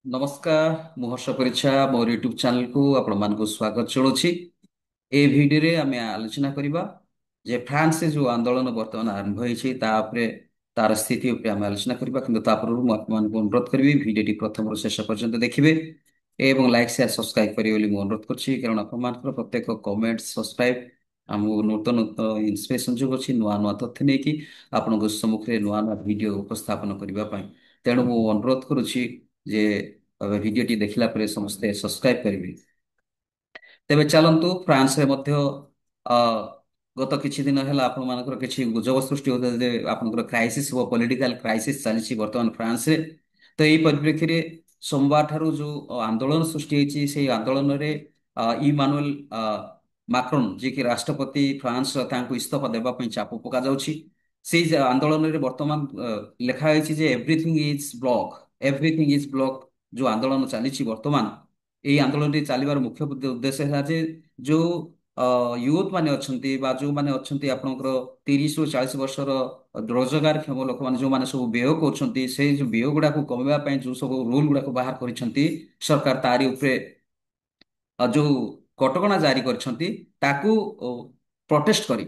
ନମସ୍କାର। ମୁଁ ହର୍ଷ ପରିଚ୍ଛା ମୋର ୟୁଟ୍ୟୁବ ଚ୍ୟାନେଲକୁ ଆପଣମାନଙ୍କୁ ସ୍ୱାଗତ ଜଣାଉଛି। ଏ ଭିଡିଓରେ ଆମେ ଆଲୋଚନା କରିବା ଯେ ଫ୍ରାନ୍ସରେ ଯେଉଁ ଆନ୍ଦୋଳନ ବର୍ତ୍ତମାନ ଆରମ୍ଭ ହୋଇଛି ତା ଉପରେ ତାର ସ୍ଥିତି ଉପରେ ଆମେ ଆଲୋଚନା କରିବା। କିନ୍ତୁ ତା ପୂର୍ବରୁ ମୁଁ ଆପଣମାନଙ୍କୁ ଅନୁରୋଧ କରିବି ଭିଡିଓଟି ପ୍ରଥମରୁ ଶେଷ ପର୍ଯ୍ୟନ୍ତ ଦେଖିବେ ଏବଂ ଲାଇକ୍ ସେୟାର ସବସ୍କ୍ରାଇବ କରିବେ ବୋଲି ମୁଁ ଅନୁରୋଧ କରୁଛି। କାରଣ ଆପଣମାନଙ୍କର ପ୍ରତ୍ୟେକ କମେଣ୍ଟ ସବସ୍କ୍ରାଇବ ଆମକୁ ନୂତନ ନୂତନ ଇନ୍ସପିରେସନ ଯୋଗୁଛି ନୂଆ ନୂଆ ତଥ୍ୟ ନେଇକି ଆପଣଙ୍କ ସମ୍ମୁଖରେ ନୂଆ ନୂଆ ଭିଡିଓ ଉପସ୍ଥାପନ କରିବା ପାଇଁ। ତେଣୁ ମୁଁ ଅନୁରୋଧ କରୁଛି ଯେ ଭିଡିଓଟି ଦେଖିଲା ପରେ ସମସ୍ତେ ସବସ୍କ୍ରାଇବ କରିବେ। ତେବେ ଚାଲନ୍ତୁ ଫ୍ରାନ୍ସରେ ମଧ୍ୟ ଅ, ଗତ କିଛି ଦିନ ହେଲା ଆପଣମାନଙ୍କର କିଛି ଗୁଜବ ସୃଷ୍ଟି ହେଉଥିଲା ଯେ ଆପଣଙ୍କର କ୍ରାଇସିସ୍ ହେବ, ପଲିଟିକାଲ କ୍ରାଇସିସ୍ ଚାଲିଛି ବର୍ତ୍ତମାନ ଫ୍ରାନ୍ସରେ। ତ ଏହି ପରିପ୍ରେକ୍ଷୀରେ ସୋମବାର ଠାରୁ ଯୋଉ ଆନ୍ଦୋଳନ ସୃଷ୍ଟି ହେଇଛି ସେହି ଆନ୍ଦୋଳନରେ ଇମାନୁଏଲ ମାକ୍ରନ୍ ଯିଏକି ରାଷ୍ଟ୍ରପତି ଫ୍ରାନ୍ସର ତାଙ୍କୁ ଇସ୍ତଫା ଦେବା ପାଇଁ ଚାପ ପକାଯାଉଛି। ସେଇ ଆନ୍ଦୋଳନରେ ବର୍ତ୍ତମାନ ଲେଖା ହେଇଛି ଯେ ଏଭ୍ରିଥିଙ୍ଗ ଇଜ ବ୍ଲକ ଯୋଉ ଆନ୍ଦୋଳନ ଚାଲିଛି ବର୍ତ୍ତମାନ। ଏଇ ଆନ୍ଦୋଳନଟି ଚାଲିବାର ମୁଖ୍ୟ ଉଦ୍ଦେଶ୍ୟ ହେଲା ଯେ ଯୋଉ ୟୁଥ ମାନେ ଅଛନ୍ତି ବା ଯୋଉମାନେ ଅଛନ୍ତି ଆପଣଙ୍କର 30 ରୁ 40 ବର୍ଷର ରୋଜଗାରକ୍ଷମ ଲୋକମାନେ ଯୋଉମାନେ ସବୁ ବ୍ୟୟ କରୁଛନ୍ତି ସେଇ ଯୋଉ ବ୍ୟୟ ଗୁଡାକୁ କମେଇବା ପାଇଁ ଯୋଉ ସବୁ ରୁଲ ଗୁଡାକୁ ବାହାର କରିଛନ୍ତି ସରକାର ତାରି ଉପରେ ଯୋଉ କଟକଣା ଜାରି କରିଛନ୍ତି ତାକୁ ପ୍ରୋଟେଷ୍ଟ କରି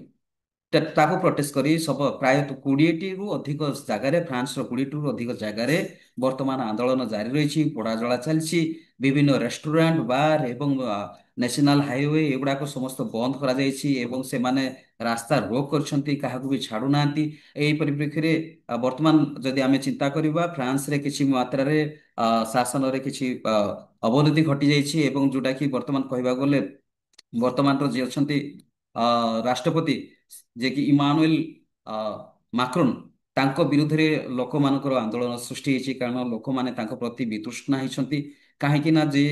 ତାକୁ ପ୍ରୋଟେଷ୍ଟ କରି ସବୁ ପ୍ରାୟତଃ 20ଟିରୁ ଅଧିକ ଜାଗାରେ ଫ୍ରାନ୍ସର 20ଟିରୁ ଅଧିକ ଜାଗାରେ ବର୍ତ୍ତମାନ ଆନ୍ଦୋଳନ ଜାରି ରହିଛି, ପୋଡାଜଳା ଚାଲିଛି। ବିଭିନ୍ନ ରେଷ୍ଟୁରାଣ୍ଟ ବାର ଏବଂ ନ୍ୟାସନାଲ ହାଇୱେ ଏଗୁଡାକ ସମସ୍ତ ବନ୍ଦ କରାଯାଇଛି ଏବଂ ସେମାନେ ରାସ୍ତା ରୋକ କରିଛନ୍ତି, କାହାକୁ ବି ଛାଡୁନାହାନ୍ତି। ଏହି ପରିପ୍ରେକ୍ଷୀରେ ବର୍ତ୍ତମାନ ଯଦି ଆମେ ଚିନ୍ତା କରିବା ଫ୍ରାନ୍ସରେ କିଛି ମାତ୍ରାରେ ଶାସନରେ କିଛି ଅବନତି ଘଟିଯାଇଛି ଏବଂ ଯୋଉଟା କି ବର୍ତ୍ତମାନ କହିବାକୁ ଗଲେ ବର୍ତ୍ତମାନର ଯିଏ ଅଛନ୍ତି ରାଷ୍ଟ୍ରପତି ଯିଏକି ଇମାନୁଏଲ ଅ, ମାକ୍ରୋନ୍ ତାଙ୍କ ବିରୁଦ୍ଧରେ ଲୋକମାନଙ୍କର ଆନ୍ଦୋଳନ ସୃଷ୍ଟି ହେଇଛି। କାରଣ ଲୋକମାନେ ତାଙ୍କ ପ୍ରତି ବିତୃଷ୍ଣା ହେଇଛନ୍ତି। କାହିଁକି ନା ଯେ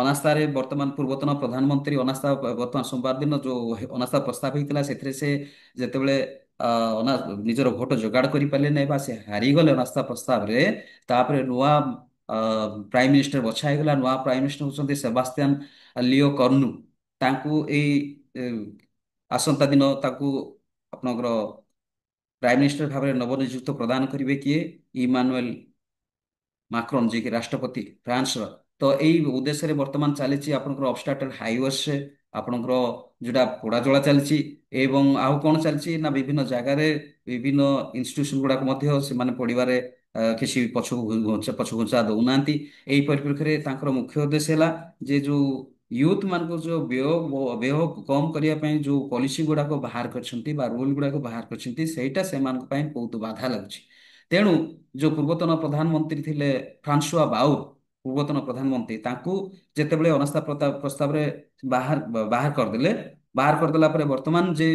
ଅନାସ୍ଥାରେ ବର୍ତ୍ତମାନ ପୂର୍ବତନ ପ୍ରଧାନମନ୍ତ୍ରୀ ଅନାସ୍ଥା ବର୍ତ୍ତମାନ ସୋମବାର ଦିନ ଯୋଉ ଅନାସ୍ଥା ପ୍ରସ୍ତାବ ହେଇଥିଲା ସେଥିରେ ସେ ଯେତେବେଳେ ଅ, ନିଜର ଭୋଟ ଯୋଗାଡ଼ କରିପାରିଲେ ନାହିଁ ବା ସେ ହାରିଗଲେ ଅନାସ୍ଥା ପ୍ରସ୍ତାବରେ, ତାପରେ ନୂଆ ପ୍ରାଇମ ମିନିଷ୍ଟର ବଛା ହେଇଗଲା। ନୂଆ ପ୍ରାଇମ ମିନିଷ୍ଟର ହଉଛନ୍ତି ସେବାସ୍ତିଆନ ଲିଓ କର୍ନୁ। ତାଙ୍କୁ ଏଇ ଏ, ଆସନ୍ତା ଦିନ ତାକୁ ଆପଣଙ୍କର ପ୍ରାଇମ ମିନିଷ୍ଟର ଭାବରେ ନବନିଯୁକ୍ତ ପ୍ରଦାନ କରିବେ କିଏ? ଇମାନୁଏଲ ମାକ୍ରନ୍ ଯିଏକି ରାଷ୍ଟ୍ରପତି ଫ୍ରାନ୍ସର। ତ ଏଇ ଉଦ୍ଦେଶ୍ୟରେ ବର୍ତ୍ତମାନ ଚାଲିଛି ଆପଣଙ୍କର ଅବଷ୍ଟାକଲ ହାଇୱେରେ ଆପଣଙ୍କର ଯୋଉଟା ପୋଡାଜଳା ଚାଲିଛି ଏବଂ ଆଉ କଣ ଚାଲିଛି ନା ବିଭିନ୍ନ ଜାଗାରେ ବିଭିନ୍ନ ଇନଷ୍ଟିଟ୍ୟୁସନ ଗୁଡାକ ମଧ୍ୟ ସେମାନେ ପଡିବାରେ କିଛି ପଛଘୁଞ୍ଚା ଦଉନାହାନ୍ତି। ଏହି ପରିପ୍ରେକ୍ଷୀରେ ତାଙ୍କର ମୁଖ୍ୟ ଉଦ୍ଦେଶ୍ୟ ହେଲା ଯେ ଯୋଉ ୟୁଥ ମାନଙ୍କୁ ଯୋଉ ବ୍ୟୟ କମ କରିବା ପାଇଁ ଯୋଉ ପଲିସି ଗୁଡାକ ବାହାର କରିଛନ୍ତି ବା ରୁଲ ଗୁଡାକ ବାହାର କରିଛନ୍ତି ସେଇଟା ସେମାନଙ୍କ ପାଇଁ ବହୁତ ବାଧା ଲାଗୁଛି। ତେଣୁ ଯୋଉ ପୂର୍ବତନ ପ୍ରଧାନମନ୍ତ୍ରୀ ଥିଲେ ଫ୍ରାନ୍ସୁଆ ବାଉର, ପୂର୍ବତନ ପ୍ରଧାନମନ୍ତ୍ରୀ, ତାଙ୍କୁ ଯେତେବେଳେ ଅନାସ୍ଥା ପ୍ରସ୍ତାବରେ ବାହାର ବାହାର କରିଦେଲେ। ବାହାର କରିଦେଲା ପରେ ବର୍ତ୍ତମାନ ଯେ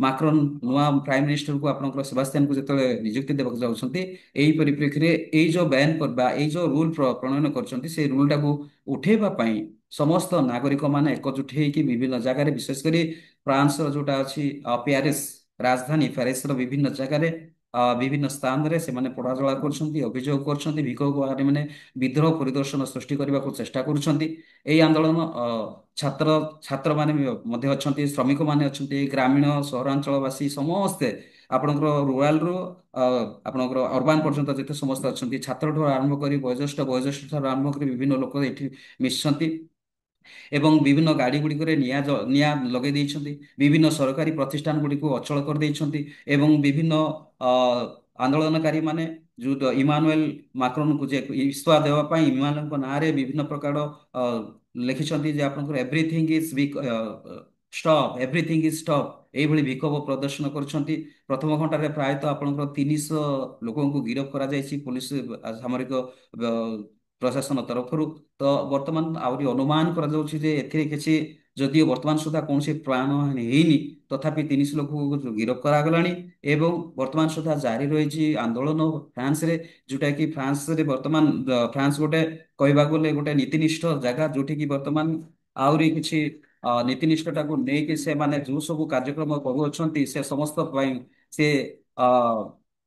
ମାକ୍ରନ୍ ନୂଆ ପ୍ରାଇମ ମିନିଷ୍ଟରକୁ ଆପଣଙ୍କର ସେବାସ୍ତିଆନଙ୍କୁ ଯେତେବେଳେ ନିଯୁକ୍ତି ଦେବାକୁ ଯାଉଛନ୍ତି ଏହି ପରିପ୍ରେକ୍ଷୀରେ ଏଇ ଯୋଉ ବ୍ୟାନ୍ କରିବା ଏଇ ଯୋଉ ରୁଲ ପ୍ରଣୟନ କରିଛନ୍ତି ସେଇ ରୁଲଟାକୁ ଉଠେଇବା ପାଇଁ ସମସ୍ତ ନାଗରିକ ମାନେ ଏକଜୁଟ ହେଇକି ବିଭିନ୍ନ ଜାଗାରେ ବିଶେଷ କରି ଫ୍ରାନ୍ସର ଯୋଉଟା ଅଛି ପ୍ୟାରିସ ରାଜଧାନୀ ପ୍ୟାରିସର ବିଭିନ୍ନ ଜାଗାରେ ବିଭିନ୍ନ ସ୍ଥାନରେ ସେମାନେ ପୋଡାଜଳା କରୁଛନ୍ତି, ଅଭିଯୋଗ କରୁଛନ୍ତି। ବିକ୍ଷୋଭକାରୀ ମାନେ ବିଦ୍ରୋହ ପରିଦର୍ଶନ ସୃଷ୍ଟି କରିବାକୁ ଚେଷ୍ଟା କରୁଛନ୍ତି। ଏହି ଆନ୍ଦୋଳନ ଛାତ୍ର ଛାତ୍ରମାନେ ମଧ୍ୟ ଅଛନ୍ତି, ଶ୍ରମିକ ମାନେ ଅଛନ୍ତି, ଗ୍ରାମୀଣ ସହରାଞ୍ଚଳ ବାସୀ ସମସ୍ତେ ଆପଣଙ୍କର ରୁରାଲରୁ ଆପଣଙ୍କର ଅର୍ବାନ ପର୍ଯ୍ୟନ୍ତ ଯେତେ ସମସ୍ତେ ଅଛନ୍ତି, ଛାତ୍ରଠୁ ଆରମ୍ଭ କରି ବୟୋଜ୍ୟେଷ୍ଠ ଠାରୁ ଆରମ୍ଭ କରି ବିଭିନ୍ନ ଲୋକ ଏଠି ମିଶିଛନ୍ତି ଏବଂ ବିଭିନ୍ନ ଗାଡି ଗୁଡ଼ିକରେ ନିଆଁ ଲଗେଇ ଦେଇଛନ୍ତି। ବିଭିନ୍ନ ସରକାରୀ ପ୍ରତିଷ୍ଠାନ ଗୁଡ଼ିକୁ ଅଚଳ କରିଦେଇଛନ୍ତି ଏବଂ ବିଭିନ୍ନ ଅ, ଆନ୍ଦୋଳନକାରୀ ମାନେ ଯୋଉ ଇମାନୁଏଲ ମାକ୍ରୋନଙ୍କୁ ଯେ ଇସ୍ତଫା ଦେବା ପାଇଁ ଇମାନୁଏଲଙ୍କ ନାଁରେ ବିଭିନ୍ନ ପ୍ରକାର ଅ, ଲେଖିଛନ୍ତି ଯେ ଆପଣଙ୍କର ଏଭ୍ରିଥିଙ୍ଗ ଇଜ ଷ୍ଟପ୍ ଏଇଭଳି ବିକ୍ଷୋଭ ପ୍ରଦର୍ଶନ କରୁଛନ୍ତି। ପ୍ରଥମ ଘଣ୍ଟାରେ ପ୍ରାୟତଃ ଆପଣଙ୍କର 300 ଲୋକଙ୍କୁ ଗିରଫ କରାଯାଇଛି ପୋଲିସ ସାମରିକ ଅ, ପ୍ରଶାସନ ତରଫରୁ। ତ ବର୍ତ୍ତମାନ ଆହୁରି ଅନୁମାନ କରାଯାଉଛି ଯେ ଏଥିରେ କିଛି ଯଦିଓ ବର୍ତ୍ତମାନ ସୁଦ୍ଧା କୌଣସି ପ୍ରାଣହାନି ହେଇନି ତଥାପି 300 ଲୋକଙ୍କୁ ଗିରଫ କରାଗଲାଣି ଏବଂ ବର୍ତ୍ତମାନ ସୁଦ୍ଧା ଜାରି ରହିଛି ଆନ୍ଦୋଳନ ଫ୍ରାନ୍ସରେ। ଯୋଉଟା କି ଫ୍ରାନ୍ସରେ ବର୍ତ୍ତମାନ ଫ୍ରାନ୍ସ ଗୋଟେ କହିବାକୁ ଗଲେ ଗୋଟେ ନୀତିନିଷ୍ଠ ଜାଗା ଯୋଉଠି କି ବର୍ତ୍ତମାନ ଆହୁରି କିଛି ନୀତିନିଷ୍ଠତାକୁ ନେଇକି ସେମାନେ ଯୋଉ ସବୁ କାର୍ଯ୍ୟକ୍ରମ କରୁଅଛନ୍ତି ସେ ସମସ୍ତ ପାଇଁ ସେ ଅ,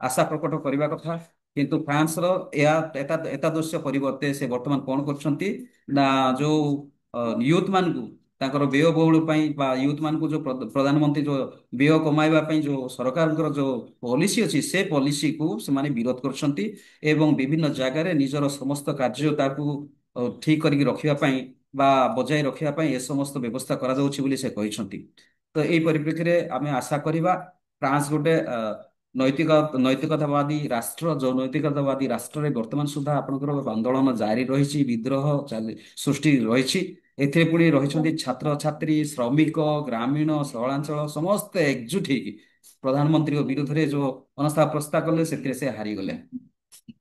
ଆଶା ପ୍ରକଟ କରିବା କଥା। କିନ୍ତୁ ଫ୍ରାନ୍ସର ଏହା ଏତାଦୃଶ୍ୟ ପରିବର୍ତ୍ତେ ସେ ବର୍ତ୍ତମାନ କଣ କରୁଛନ୍ତି ନା ଯୋଉ ୟୁଥ ମାନଙ୍କୁ ତାଙ୍କର ବ୍ୟୟବହୁଳ ପାଇଁ ବା ୟୁଥ୍ ମାନଙ୍କୁ ଯୋଉ ପ୍ରଧାନମନ୍ତ୍ରୀ ଯୋଉ ବ୍ୟୟ କମାଇବା ପାଇଁ ଯୋଉ ସରକାରଙ୍କର ଯୋଉ ପଲିସି ଅଛି ସେ ପଲିସିକୁ ସେମାନେ ବିରୋଧ କରୁଛନ୍ତି ଏବଂ ବିଭିନ୍ନ ଜାଗାରେ ନିଜର ସମସ୍ତ କାର୍ଯ୍ୟତାକୁ ଠିକ କରିକି ରଖିବା ପାଇଁ ବା ବଜାୟ ରଖିବା ପାଇଁ ଏ ସମସ୍ତ ବ୍ୟବସ୍ଥା କରାଯାଉଛି ବୋଲି ସେ କହିଛନ୍ତି। ତ ଏଇ ପରିପ୍ରେକ୍ଷୀରେ ଆମେ ଆଶା କରିବା ଫ୍ରାନ୍ସ ଗୋଟେ ନୈତିକ ନୈତିକତାବାଦୀ ରାଷ୍ଟ୍ର, ଯୋଉ ନୈତିକତାବାଦୀ ରାଷ୍ଟ୍ରରେ ବର୍ତ୍ତମାନ ସୁଦ୍ଧା ଆପଣଙ୍କର ଆନ୍ଦୋଳନ ଜାରି ରହିଛି, ବିଦ୍ରୋହ ସୃଷ୍ଟି ରହିଛି। ଏଥିରେ ପୁଣି ରହିଛନ୍ତି ଛାତ୍ରଛାତ୍ରୀ, ଶ୍ରମିକ, ଗ୍ରାମୀଣ ସହରାଞ୍ଚଳ ସମସ୍ତେ ଏକଜୁଟ ହେଇକି ପ୍ରଧାନମନ୍ତ୍ରୀଙ୍କ ବିରୁଦ୍ଧରେ ଯୋଉ ଅନାସ୍ଥା ପ୍ରସ୍ତାବ କଲେ ସେଥିରେ ସେ ହାରିଗଲେ,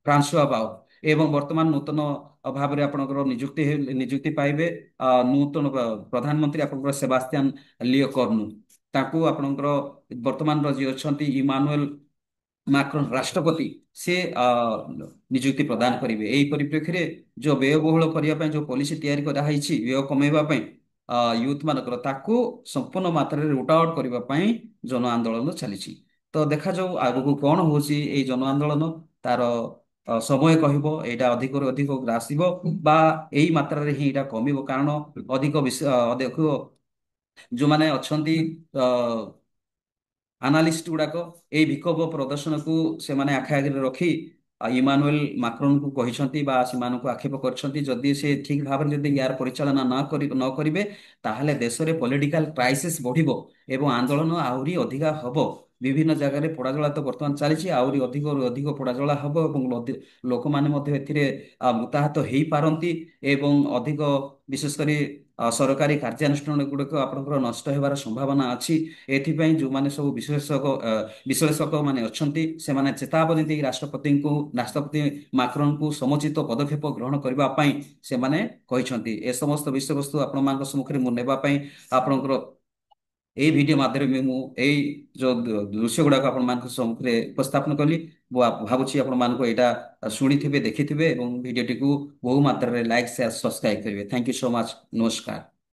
ଫ୍ରାନ୍ସୁଆ ବାଉ। ଏବଂ ବର୍ତ୍ତମାନ ନୂତନ ଭାବରେ ଆପଣଙ୍କର ନିଯୁକ୍ତି ପାଇବେ ନୂତନ ପ୍ରଧାନମନ୍ତ୍ରୀ ଆପଣଙ୍କର ସେବାସ୍ତିଆନ ଲିଓ କର୍ନୁ। ତାଙ୍କୁ ଆପଣଙ୍କର ବର୍ତ୍ତମାନର ଯିଏ ଅଛନ୍ତି ଇମାନୁଏଲ ମାକ୍ରନ ରାଷ୍ଟ୍ରପତି ସେ ନିଯୁକ୍ତି ପ୍ରଦାନ କରିବେ। ଏହି ପରିପ୍ରେକ୍ଷୀରେ ଯୋଉ ବ୍ୟୟବହୁଳ କରିବା ପାଇଁ ଯୋଉ ପଲିସି ତିଆରି କରାହେଇଛି ବ୍ୟୟ କମେଇବା ପାଇଁ ୟୁଥ ମାନଙ୍କର, ତାକୁ ସମ୍ପୂର୍ଣ୍ଣ ମାତ୍ରାରେ ରୁଟ ଆଉଟ୍ କରିବା ପାଇଁ ଜନ ଆନ୍ଦୋଳନ ଚାଲିଛି। ତ ଦେଖାଯାଉ ଆଗକୁ କଣ ହଉଛି ଏଇ ଜନ ଆନ୍ଦୋଳନ, ତାର ସମୟ କହିବ ଏଇଟା ଅଧିକରୁ ଅଧିକ ଆସିବ ବା ଏଇ ମାତ୍ରାରେ ହିଁ ଏଇଟା କମିବ। କାରଣ ଅଧିକ ଅଧିକ ଯୋଉମାନେ ଅଛନ୍ତି ଆନାଲିଷ୍ଟ ଗୁଡାକ ଏଇ ବିକ୍ଷୋଭ ପ୍ରଦର୍ଶନକୁ ସେମାନେ ଆଖି ଆଗରେ ରଖି ଇମାନୁଏଲ ମାକ୍ରନଙ୍କୁ କହିଛନ୍ତି ବା ସେମାନଙ୍କୁ ଆକ୍ଷେପ କରିଛନ୍ତି ଯଦି ସେ ଠିକ ଭାବରେ ଯଦି ୟାର ପରିଚାଳନା ନ କରିବେ ତାହେଲେ ଦେଶରେ ପଲିଟିକାଲ କ୍ରାଇସିସ ବଢିବ ଏବଂ ଆନ୍ଦୋଳନ ଆହୁରି ଅଧିକା ହବ। ବିଭିନ୍ନ ଜାଗାରେ ପୋଡାଜଳା ତ ବର୍ତ୍ତମାନ ଚାଲିଛି, ଆହୁରି ଅଧିକରୁ ଅଧିକ ପୋଡାଜଳା ହବ ଏବଂ ଲୋକମାନେ ମଧ୍ୟ ଏଥିରେ ମୃତାହତ ହେଇପାରନ୍ତି ଏବଂ ଅଧିକ ବିଶେଷ କରି ସରକାରୀ କାର୍ଯ୍ୟାନୁଷ୍ଠାନ ଗୁଡ଼ିକ ଆପଣଙ୍କର ନଷ୍ଟ ହେବାର ସମ୍ଭାବନା ଅଛି। ଏଥିପାଇଁ ଯେଉଁମାନେ ସବୁ ବିଶ୍ଳେଷକ ମାନେ ଅଛନ୍ତି ସେମାନେ ଚେତାବନୀ ଦେଇ ରାଷ୍ଟ୍ରପତି ମାକ୍ରନଙ୍କୁ ସମୁଚିତ ପଦକ୍ଷେପ ଗ୍ରହଣ କରିବା ପାଇଁ ସେମାନେ କହିଛନ୍ତି। ଏ ସମସ୍ତ ବିଷୟବସ୍ତୁ ଆପଣମାନଙ୍କ ସମ୍ମୁଖରେ ମୁଁ ନେବା ପାଇଁ ଆପଣଙ୍କର ଏଇ ଭିଡିଓ ମାଧ୍ୟମରେ ମୁଁ ଏଇ ଯୋଉ ଦୃଶ୍ୟ ଗୁଡାକ ଆପଣମାନଙ୍କ ସମ୍ମୁଖରେ ଉପସ୍ଥାପନ କଲି। ମୁଁ ଭାବୁଛି ଆପଣମାନଙ୍କୁ ଏଇଟା ଶୁଣିଥିବେ, ଦେଖିଥିବେ ଏବଂ ଭିଡିଓଟିକୁ ବହୁ ମାତ୍ରାରେ ଲାଇକ୍, ସେୟାର, ସବସ୍କ୍ରାଇବ କରିବେ। Thank you so much. ନମସ୍କାର।